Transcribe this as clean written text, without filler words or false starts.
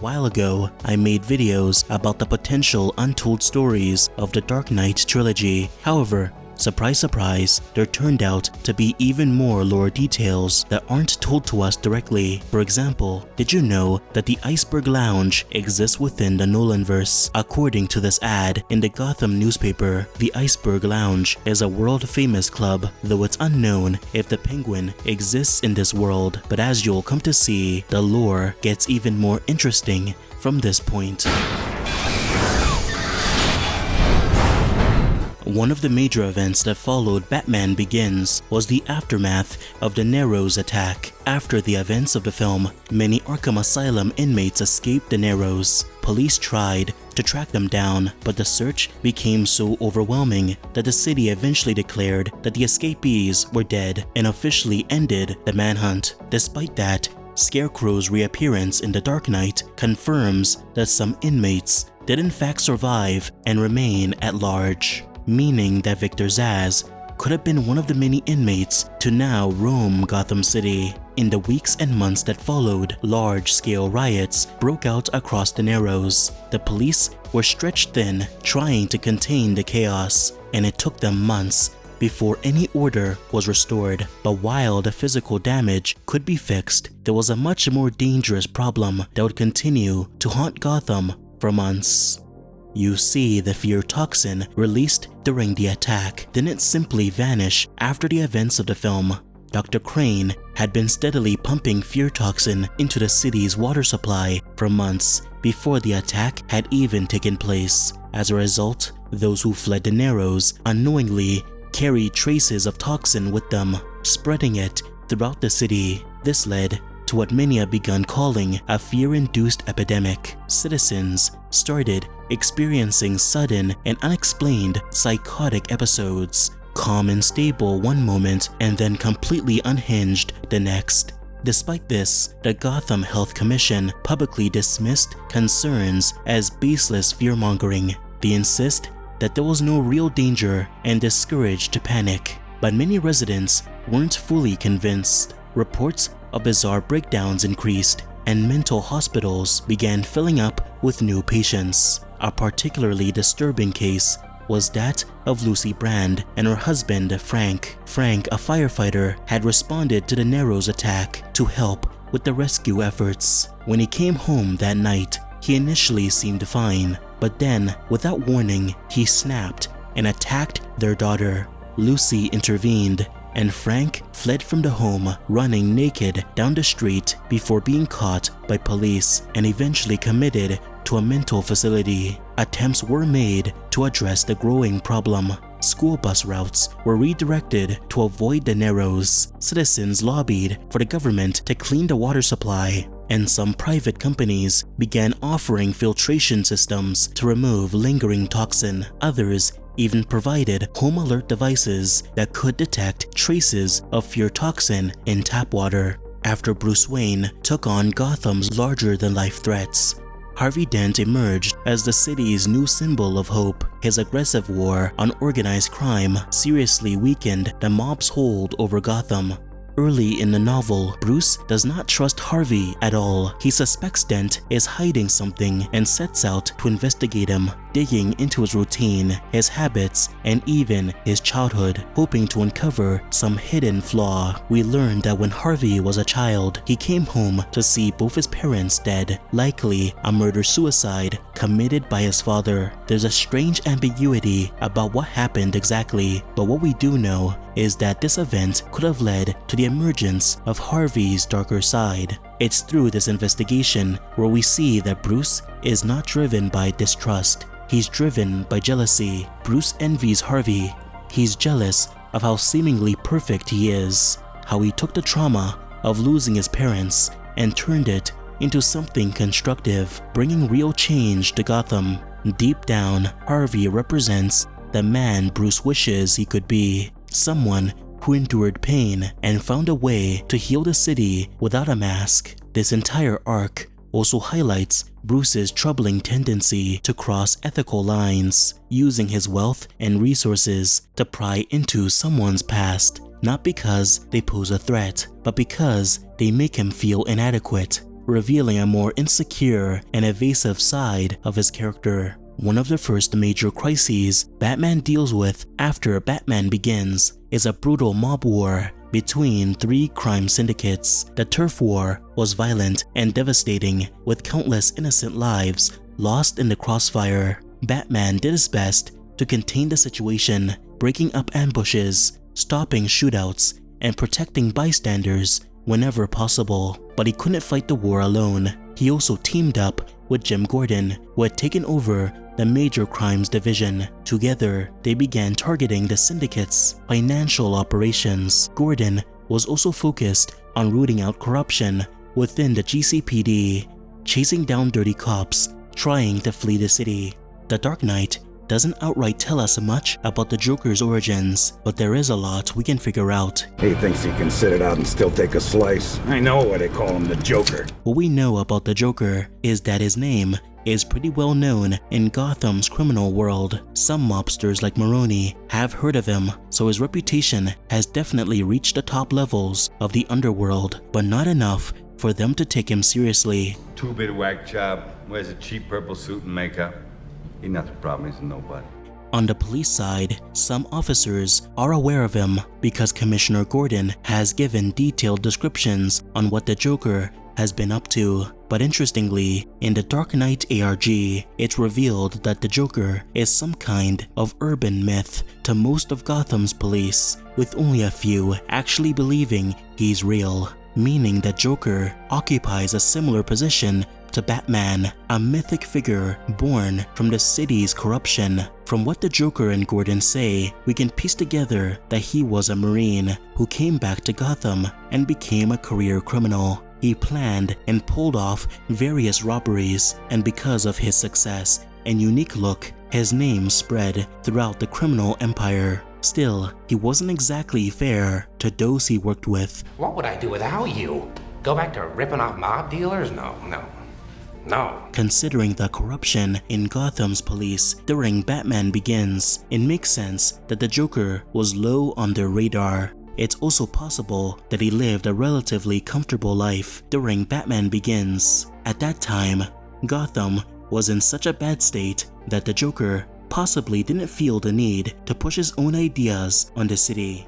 while ago, I made videos about the potential untold stories of the Dark Knight trilogy. However, surprise surprise, there turned out to be even more lore details that aren't told to us directly. For example, did you know that the Iceberg Lounge exists within the Nolanverse? According to this ad in the Gotham newspaper, the Iceberg Lounge is a world-famous club, though it's unknown if the Penguin exists in this world. But as you'll come to see, the lore gets even more interesting from this point. One of the major events that followed Batman Begins was the aftermath of the Narrows attack. After the events of the film, many Arkham Asylum inmates escaped the Narrows. Police tried to track them down, but the search became so overwhelming that the city eventually declared that the escapees were dead and officially ended the manhunt. Despite that, Scarecrow's reappearance in The Dark Knight confirms that some inmates did in fact survive and remain at large, meaning that Victor Zsasz could have been one of the many inmates to now roam Gotham City. In the weeks and months that followed, large-scale riots broke out across the Narrows. The police were stretched thin trying to contain the chaos, and it took them months before any order was restored. But while the physical damage could be fixed, there was a much more dangerous problem that would continue to haunt Gotham for months. You see, the fear toxin released during the attack didn't simply vanish after the events of the film. Dr. Crane had been steadily pumping fear toxin into the city's water supply for months before the attack had even taken place. As a result, those who fled the Narrows unknowingly carried traces of toxin with them, spreading it throughout the city. This led to what many have begun calling a fear-induced epidemic. Citizens started experiencing sudden and unexplained psychotic episodes, calm and stable one moment and then completely unhinged the next. Despite this, the Gotham Health Commission publicly dismissed concerns as baseless fear-mongering. They insist that there was no real danger and discouraged panic. But many residents weren't fully convinced. Reports of bizarre breakdowns increased, and mental hospitals began filling up with new patients. A particularly disturbing case was that of Lucy Brand and her husband Frank. Frank, a firefighter, had responded to the Narrows attack to help with the rescue efforts. When he came home that night, he initially seemed fine, but then, without warning, he snapped and attacked their daughter. Lucy intervened, and Frank fled from the home, running naked down the street before being caught by police and eventually committed to a mental facility. Attempts were made to address the growing problem. School bus routes were redirected to avoid the Narrows. Citizens lobbied for the government to clean the water supply, and some private companies began offering filtration systems to remove lingering toxin. Others even provided home alert devices that could detect traces of fear toxin in tap water. After Bruce Wayne took on Gotham's larger-than-life threats, Harvey Dent emerged as the city's new symbol of hope. His aggressive war on organized crime seriously weakened the mob's hold over Gotham. Early in the novel, Bruce does not trust Harvey at all. He suspects Dent is hiding something and sets out to investigate him, digging into his routine, his habits, and even his childhood, hoping to uncover some hidden flaw. We learn that when Harvey was a child, he came home to see both his parents dead, likely a murder-suicide committed by his father. There's a strange ambiguity about what happened exactly, but what we do know is that this event could have led to the emergence of Harvey's darker side. It's through this investigation where we see that Bruce is not driven by distrust. He's driven by jealousy. Bruce envies Harvey. He's jealous of how seemingly perfect he is, how he took the trauma of losing his parents and turned it into something constructive, bringing real change to Gotham. Deep down, Harvey represents the man Bruce wishes he could be, someone who endured pain and found a way to heal the city without a mask. This entire arc also highlights Bruce's troubling tendency to cross ethical lines, using his wealth and resources to pry into someone's past, not because they pose a threat, but because they make him feel inadequate. revealing a more insecure and evasive side of his character. One of the first major crises Batman deals with after Batman Begins is a brutal mob war between 3 crime syndicates. The turf war was violent and devastating, with countless innocent lives lost in the crossfire. Batman did his best to contain the situation, breaking up ambushes, stopping shootouts, and protecting bystanders whenever possible. But he couldn't fight the war alone. He also teamed up with Jim Gordon, who had taken over the Major Crimes Division. Together, they began targeting the syndicate's financial operations. Gordon was also focused on rooting out corruption within the GCPD, chasing down dirty cops trying to flee the city. The Dark Knight doesn't outright tell us much about the Joker's origins, but there is a lot we can figure out. He thinks he can sit it out and still take a slice. I know why they call him the Joker. What we know about the Joker is that his name is pretty well known in Gotham's criminal world. Some mobsters like Maroni have heard of him, so his reputation has definitely reached the top levels of the underworld, but not enough for them to take him seriously. Two-bit whack job, wears a cheap purple suit and makeup. He's not the problem, he's a nobody. On the police side, some officers are aware of him because Commissioner Gordon has given detailed descriptions on what the Joker has been up to. But interestingly, in the Dark Knight ARG, it's revealed that the Joker is some kind of urban myth to most of Gotham's police, with only a few actually believing he's real, meaning that Joker occupies a similar position to Batman, a mythic figure born from the city's corruption. From what the Joker and Gordon say, we can piece together that he was a Marine who came back to Gotham and became a career criminal. He planned and pulled off various robberies, and because of his success and unique look, his name spread throughout the criminal empire. Still, he wasn't exactly fair to those he worked with. What would I do without you? Go back to ripping off mob dealers? No. Considering the corruption in Gotham's police during Batman Begins, it makes sense that the Joker was low on their radar. It's also possible that he lived a relatively comfortable life during Batman Begins. At that time, Gotham was in such a bad state that the Joker possibly didn't feel the need to push his own ideas on the city.